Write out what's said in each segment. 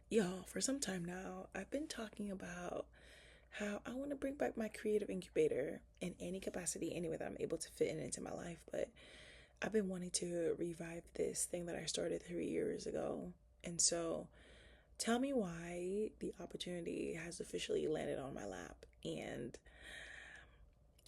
Y'all, for some time now, I've been talking about how I want to bring back my creative incubator in any capacity, any way that I'm able to fit it into my life. But I've been wanting to revive this thing that I started 3 years ago. And so tell me why the opportunity has officially landed on my lap. And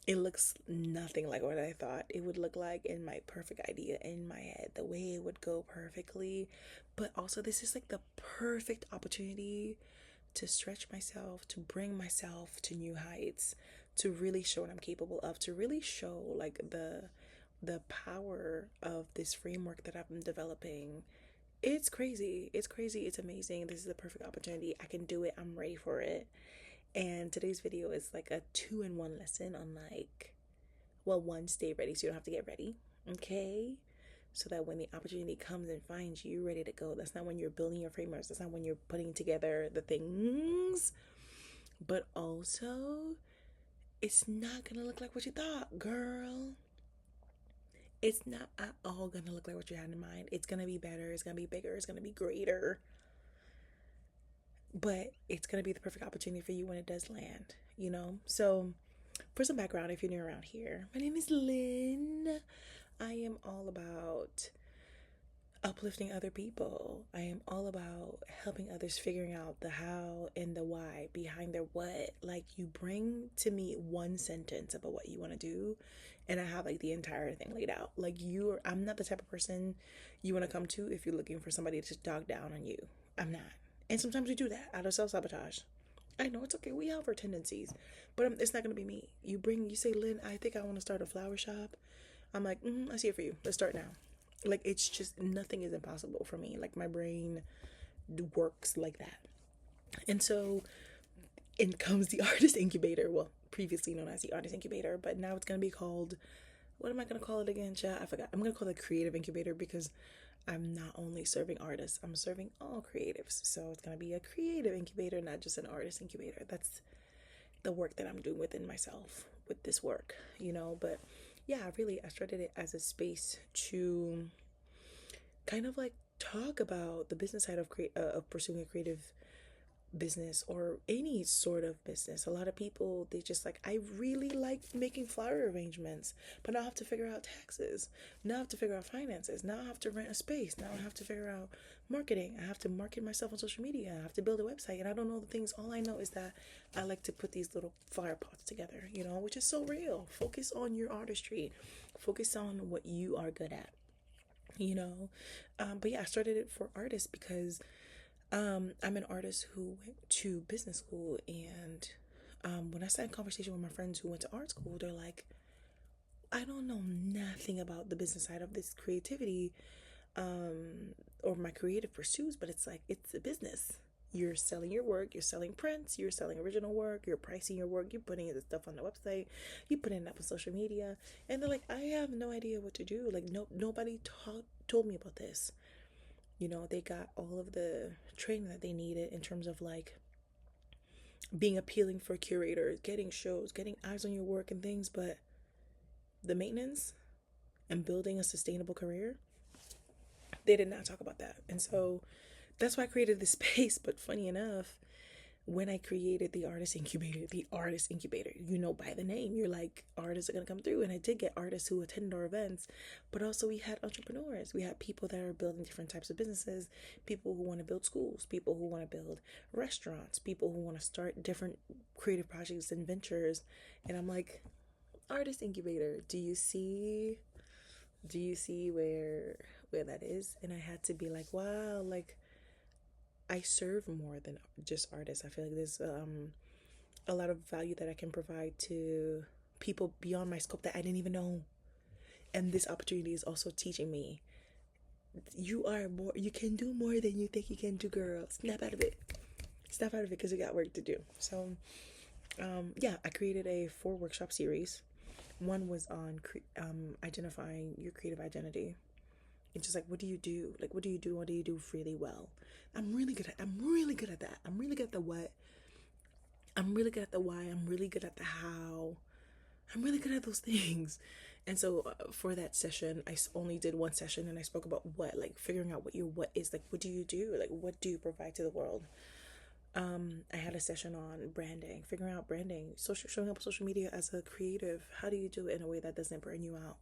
it looks nothing like what I thought it would look like in my perfect idea in my head, the way it would go perfectly. But also, this is like the perfect opportunity to stretch myself, to bring myself to new heights, to really show what I'm capable of, to really show like the power of this framework that I've been developing. It's crazy. It's crazy. It's amazing. This is the perfect opportunity. I can do it. I'm ready for it. And today's video is like a 2-in-1 lesson on like, well, one, stay ready so you don't have to get ready. Okay? So that when the opportunity comes and finds you ready to go, that's not when you're building your frameworks, that's not when you're putting together the things, but also it's not gonna look like what you thought, girl. It's not at all gonna look like what you had in mind. It's gonna be better, it's gonna be bigger, it's gonna be greater, but it's gonna be the perfect opportunity for you when it does land, you know? So, for some background, if you're new around here, my name is Lynn. I am all about uplifting other people. I am all about helping others figuring out the how and the why behind their what. Like, you bring to me one sentence about what you want to do, and I have like the entire thing laid out. Like, I'm not the type of person you want to come to if you're looking for somebody to dog down on you. I'm not. And sometimes we do that out of self-sabotage. I know it's okay. We have our tendencies, but it's not gonna be me. You say, Lynn, I think I want to start a flower shop. I'm like, I see it for you. Let's start now. Like, it's just nothing is impossible for me. Like, my brain works like that. And so in comes the artist incubator. Well, previously known as the artist incubator, but now it's gonna be called, what am I gonna call it again, chat? I forgot. I'm gonna call it creative incubator because I'm not only serving artists, I'm serving all creatives. So it's gonna be a creative incubator, not just an artist incubator. That's the work that I'm doing within myself with this work, you know. But yeah, really, I started it as a space to kind of like talk about the business side of of pursuing a creative business or any sort of business. A lot of people, they just like, I really like making flower arrangements, but now I have to figure out taxes. Now I have to figure out finances. Now I have to rent a space. Now I have to figure out marketing. I have to market myself on social media. I have to build a website, and I don't know the things. All I know is that I like to put these little flower pots together, you know, which is so real. Focus on your artistry. Focus on what you are good at, you know. But yeah, I started it for artists because I'm an artist who went to business school, and when I sat in conversation with my friends who went to art school, they're like, I don't know nothing about the business side of this creativity, or my creative pursuits, but it's like, it's a business. You're selling your work, you're selling prints, you're selling original work, you're pricing your work, you're putting the stuff on the website, you put it up on social media, and they're like, I have no idea what to do. Like, nobody told me about this. You know, they got all of the training that they needed in terms of like being appealing for curators, getting shows, getting eyes on your work and things, but the maintenance and building a sustainable career, they did not talk about that. And so that's why I created this space. But funny enough, when I created the artist incubator, you know, by the name, you're like, artists are going to come through. And I did get artists who attended our events, but also we had entrepreneurs. We had people that are building different types of businesses, people who want to build schools, people who want to build restaurants, people who want to start different creative projects and ventures. And I'm like, artist incubator, do you see where that is? And I had to be like, wow, like, I serve more than just artists. I feel like there's a lot of value that I can provide to people beyond my scope that I didn't even know. And this opportunity is also teaching me, you are more, you can do more than you think you can do, girl. Snap out of it. Snap out of it because you got work to do. So, yeah, I created a 4 workshop series. One was on identifying your creative identity. It's just like, what do you do? Like, what do you do? What do you do really well? I'm really good at that. I'm really good at the what. I'm really good at the why. I'm really good at the how. I'm really good at those things. And so for that session, only did one session, and I spoke about figuring out what is, like, what do you do? Like, what do you provide to the world? I had a session on branding, figuring out branding, showing up on social media as a creative. How do you do it in a way that doesn't burn you out,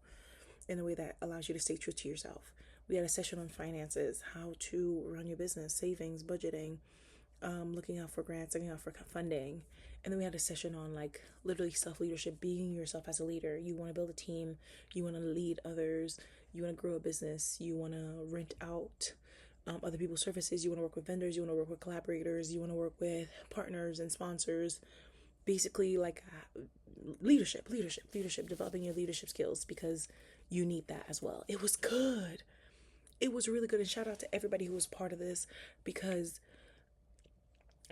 in a way that allows you to stay true to yourself? We had a session on finances, how to run your business, savings, budgeting, looking out for grants, looking out for funding. And then we had a session on like literally self-leadership, being yourself as a leader. You want to build a team, you want to lead others, you want to grow a business, you want to rent out other people's services, you want to work with vendors, you want to work with collaborators, you want to work with partners and sponsors. Basically, like leadership, developing your leadership skills, because you need that as well. It was good. It was really good. And shout out to everybody who was part of this, because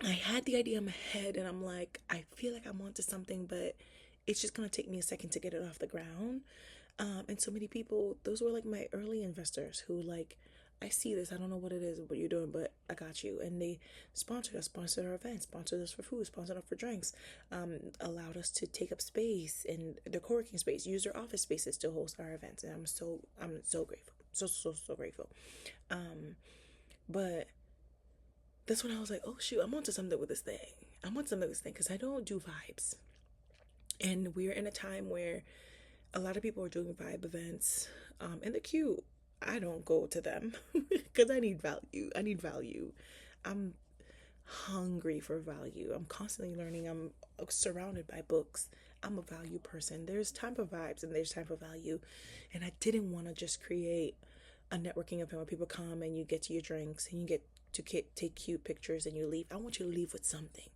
I had the idea in my head and I'm like, I feel like I'm onto something, but it's just going to take me a second to get it off the ground. And so many people, those were like my early investors who like, I see this, I don't know what it is, what you're doing, but I got you. And they sponsored us, sponsored our events, sponsored us for food, sponsored us for drinks, allowed us to take up space in the co-working space, use their office spaces to host our events. And I'm so grateful. So grateful. But that's when I was like, oh shoot, I'm onto something with this thing. I'm onto something with this thing, because I don't do vibes. And we're in a time where a lot of people are doing vibe events, and they're cute. I don't go to them because I need value. I'm hungry for value. I'm constantly learning. I'm surrounded by books. I'm a value person. There's time for vibes and there's time for value. And I didn't want to just create a networking event where people come and you get to your drinks and you get to take cute pictures and you leave. I want you to leave with something.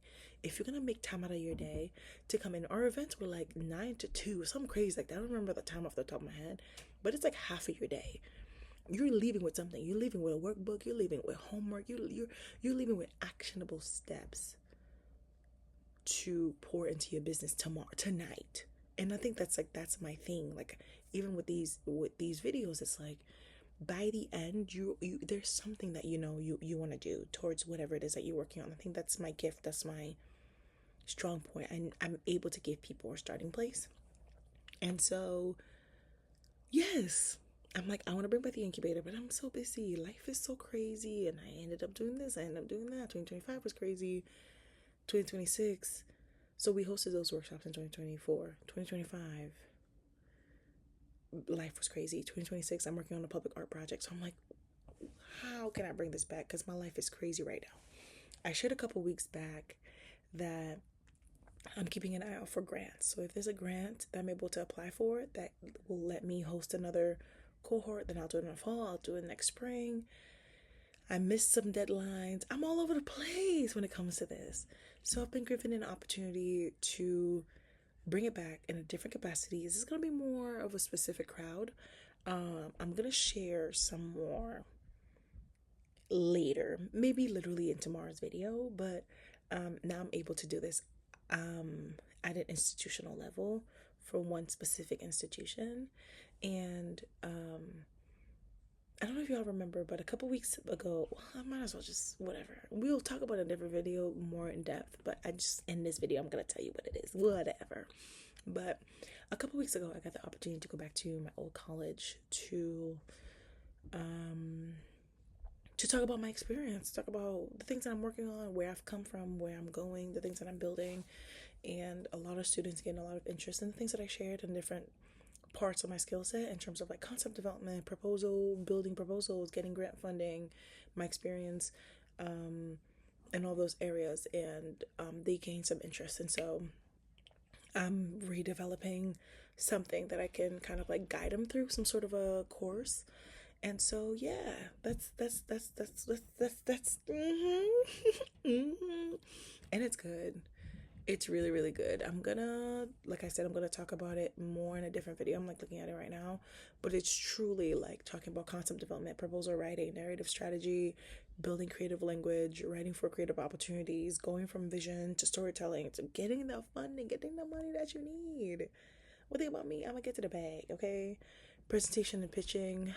If you're gonna make time out of your day to come in, our events were like 9 to 2, something crazy like that. I don't remember the time off the top of my head, but it's like half of your day. You're leaving with something. You're leaving with a workbook. You're leaving with homework. You're leaving with actionable steps to pour into your business tonight. And I think that's my thing. Like, even with these videos, it's like by the end, you there's something that you want to do towards whatever it is that you're working on. I think that's my gift. That's my strong point. And I'm able to give people a starting place. And so, yes, I'm like, I want to bring back the incubator, but I'm so busy. Life is so crazy. And I ended up doing this. I ended up doing that. 2025 was crazy. 2026. So we hosted those workshops in 2024. 2025, life was crazy. 2026, I'm working on a public art project. So I'm like, how can I bring this back? Because my life is crazy right now. I shared a couple weeks back that I'm keeping an eye out for grants. So if there's a grant that I'm able to apply for that will let me host another cohort, then I'll do it in the fall. I'll do it next spring. I missed some deadlines. I'm all over the place when it comes to this. So I've been given an opportunity to bring it back in a different capacity. This is going to be more of a specific crowd. I'm going to share some more later, maybe literally in tomorrow's video, but now I'm able to do this at an institutional level for one specific institution. And I don't know if y'all remember, but a couple weeks ago, I might as well just, whatever. We'll talk about a different video more in depth, but in this video, I'm going to tell you what it is, whatever. But a couple weeks ago, I got the opportunity to go back to my old college to talk about my experience, talk about the things that I'm working on, where I've come from, where I'm going, the things that I'm building. And a lot of students getting a lot of interest in the things that I shared in different parts of my skill set in terms of like concept development, building proposals, getting grant funding, my experience, in all those areas. And they gained some interest. And so I'm redeveloping something that I can kind of like guide them through, some sort of a course. And so, yeah, that's and it's good. It's really, really good. Like I said, I'm gonna talk about it more in a different video. I'm like looking at it right now, but it's truly like talking about concept development, proposal writing, narrative strategy, building creative language, writing for creative opportunities, going from vision to storytelling, to getting the funding, getting the money that you need. One thing about me, I'm gonna get to the bag, okay? Presentation and pitching.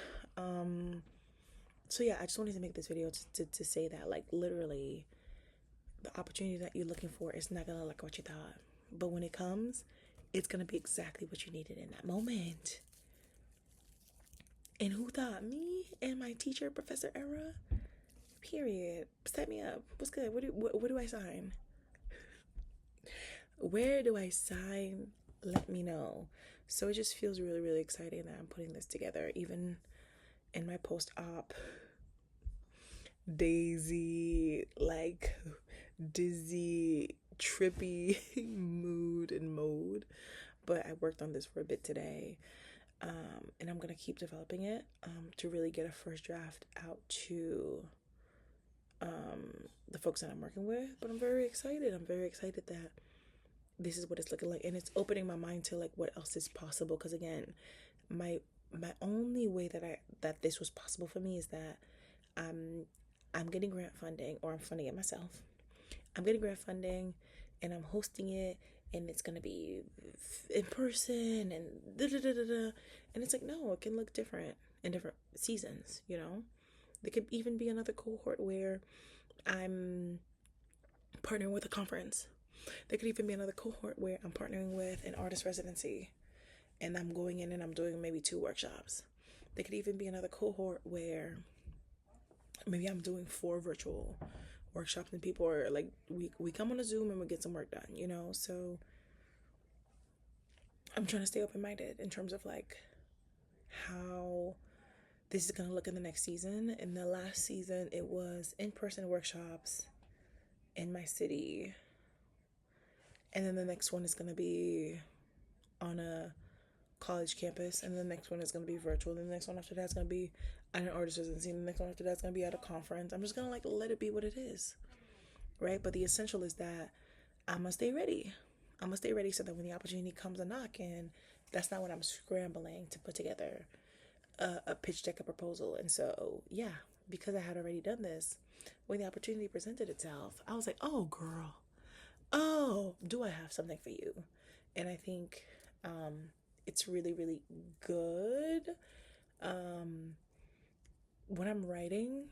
So yeah, I just wanted to make this video to say that, like, literally, the opportunity that you're looking for is not gonna look like what you thought. But when it comes, it's gonna be exactly what you needed in that moment. And who thought? Me and my teacher, Professor Era? Period. Set me up. What's good? What do I sign? Where do I sign? Let me know. So it just feels really, really exciting that I'm putting this together. Even in my post-op daisy, like dizzy, trippy mood and mode. But I worked on this for a bit today. And I'm gonna keep developing it to really get a first draft out to the folks that I'm working with. But I'm very excited. I'm very excited that this is what it's looking like, and it's opening my mind to like what else is possible. Because again, my only way that this was possible for me is that I'm getting grant funding, or I'm funding it myself. I'm getting grant funding, and I'm hosting it, and it's gonna be in person, and da da da da da. And it's like, no, it can look different in different seasons. There could even be another cohort where I'm partnering with a conference. There could even be another cohort where I'm partnering with an artist residency, and I'm going in and I'm doing maybe 2 workshops. There could even be another cohort where maybe I'm doing 4 virtual workshops, and people are like, we come on a Zoom and we get some work done. So I'm trying to stay open-minded in terms of like how this is going to look in the next season. In the last season, it was in-person workshops in my city. And then the next one is going to be on a college campus. And the next one is going to be virtual. And the next one after that is going to be at an artist residency. And the next one after that is going to be at a conference. I'm just going to like let it be what it is. Right? But the essential is that I'm going to stay ready. I'm going to stay ready so that when the opportunity comes a knocking, that's not when I'm scrambling to put together a pitch deck, a proposal. And so, yeah, because I had already done this, when the opportunity presented itself, I was like, oh, girl. Oh, do I have something for you? And I think it's really, really good. When I'm writing,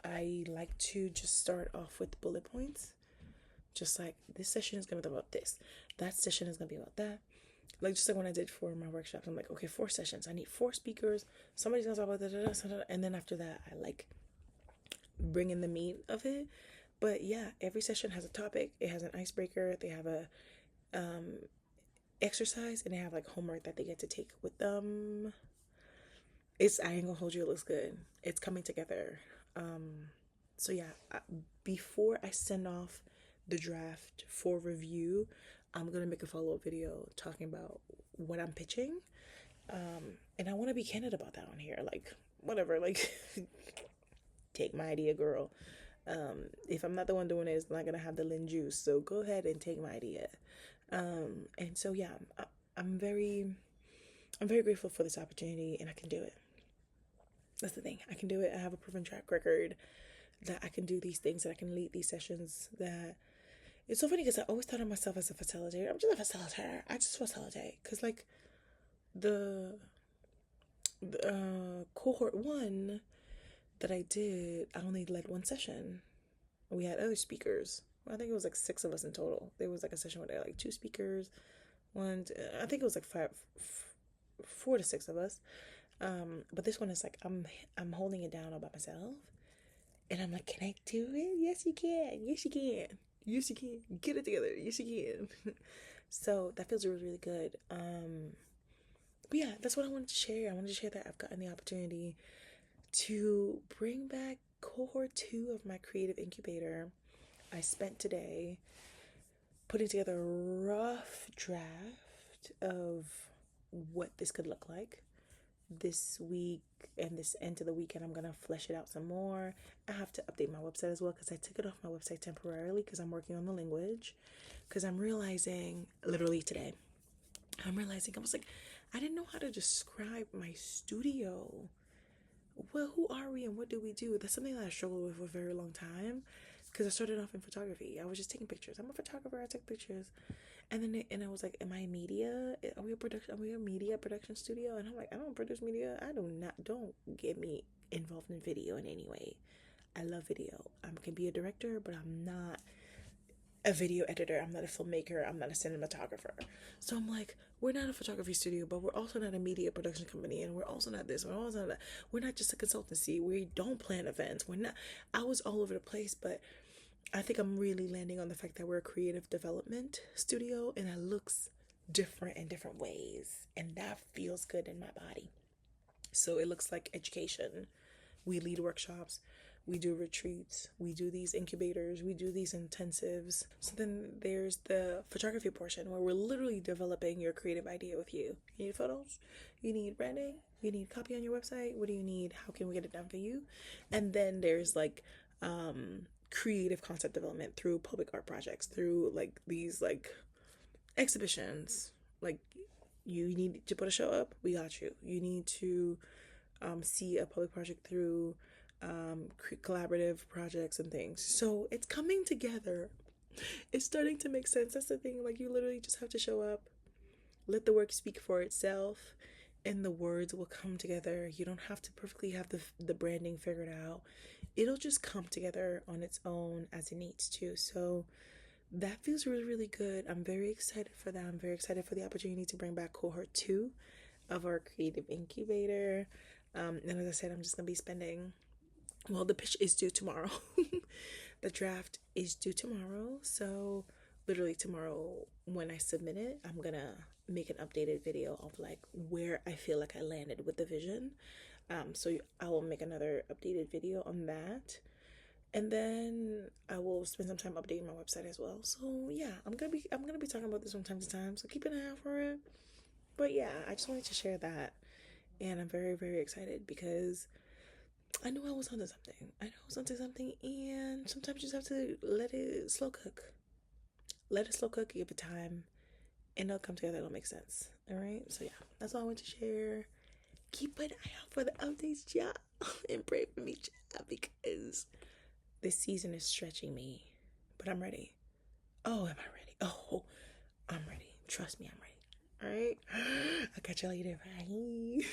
I like to just start off with bullet points. Just like, this session is going to be about this. That session is going to be about that. Like, just like when I did for my workshops, I'm like, okay, 4 sessions. I need 4 speakers. Somebody's going to talk about that. And then after that, I like bring in the meat of it. But yeah, every session has a topic. It has an icebreaker. They have a exercise, and they have like homework that they get to take with them. I ain't gonna hold you, it looks good. It's coming together. So yeah, before I send off the draft for review, I'm gonna make a follow-up video talking about what I'm pitching. And I want to be candid about that on here. Like, whatever, like take my idea, girl. If I'm not the one doing it, it's not gonna have the Lynn juice. So go ahead and take my idea. And so yeah, I'm very grateful for this opportunity, and I can do it. That's the thing. I can do it. I have a proven track record that I can do these things, that I can lead these sessions. That it's so funny because I always thought of myself as a facilitator. I'm just a facilitator. I just facilitate. Because like the cohort 1 that I did, I only led 1 session. We had other speakers. I think it was like 6 of us in total. There was like a session where there were like 2 speakers. I think it was like 4 to 6 of us. But this one is like, I'm holding it down all by myself. And I'm like, can I do it? Yes, you can. Yes, you can. Yes, you can. Get it together. Yes, you can. So that feels really, really good. But yeah, that's what I wanted to share. I wanted to share that I've gotten the opportunity to bring back cohort 2 of my Creative Incubator. I spent today putting together a rough draft of what this could look like. This week and this end of the weekend, I'm gonna flesh it out some more. I have to update my website as well, because I took it off my website temporarily because I'm working on the language. Because I'm realizing, literally today, I was like, I didn't know how to describe my studio. Well, who are we and what do we do? That's something that I struggled with for a very long time, because I started off in photography. I was just taking pictures. I'm a photographer. I take pictures. And then I was like, am I media? Are we a media production studio? And I'm like, I don't produce media. Don't get me involved in video in any way. I love video. I can be a director, but I'm not a video editor, I'm not a filmmaker, I'm not a cinematographer. So I'm like, we're not a photography studio, but we're also not a media production company, and we're also not this, we're also not that. We're not just a consultancy. We don't plan events. We're not. I was all over the place, but I think I'm really landing on the fact that we're a creative development studio, and it looks different in different ways, and that feels good in my body. So it looks like education. We lead workshops, we do retreats, we do these incubators, we do these intensives. So then there's the photography portion where we're literally developing your creative idea with you. You need photos, you need branding, you need copy on your website. What do you need? How can we get it done for you? And then there's like creative concept development through public art projects, through like these like exhibitions. Like, you need to put a show up, we got you. You need to see a public project through collaborative projects and things. So it's coming together. It's starting to make sense. That's the thing. Like, you literally just have to show up, let the work speak for itself, and the words will come together. You don't have to perfectly have the branding figured out. It'll just come together on its own as it needs to. So that feels really, really good. I'm very excited for that. I'm very excited for the opportunity to bring back cohort 2 of our Creative Incubator. And as I said, I'm just going to be spending, well, the pitch is due tomorrow. The draft is due tomorrow. So literally tomorrow when I submit it, I'm going to make an updated video of like where I feel like I landed with the vision. So I will make another updated video on that. And then I will spend some time updating my website as well. So yeah, I'm gonna be talking about this from time to time. So keep an eye out for it. But yeah, I just wanted to share that. And I'm very, very excited because I knew I was onto something. I know I was onto something, and sometimes you just have to let it slow cook. Let it slow cook, give it time, and it'll come together, it'll make sense. Alright? So yeah, that's all I want to share. Keep an eye out for the updates, y'all. And pray for me, y'all, because this season is stretching me. But I'm ready. Oh, am I ready? Oh, I'm ready. Trust me, I'm ready. Alright? I'll catch you later. Bye.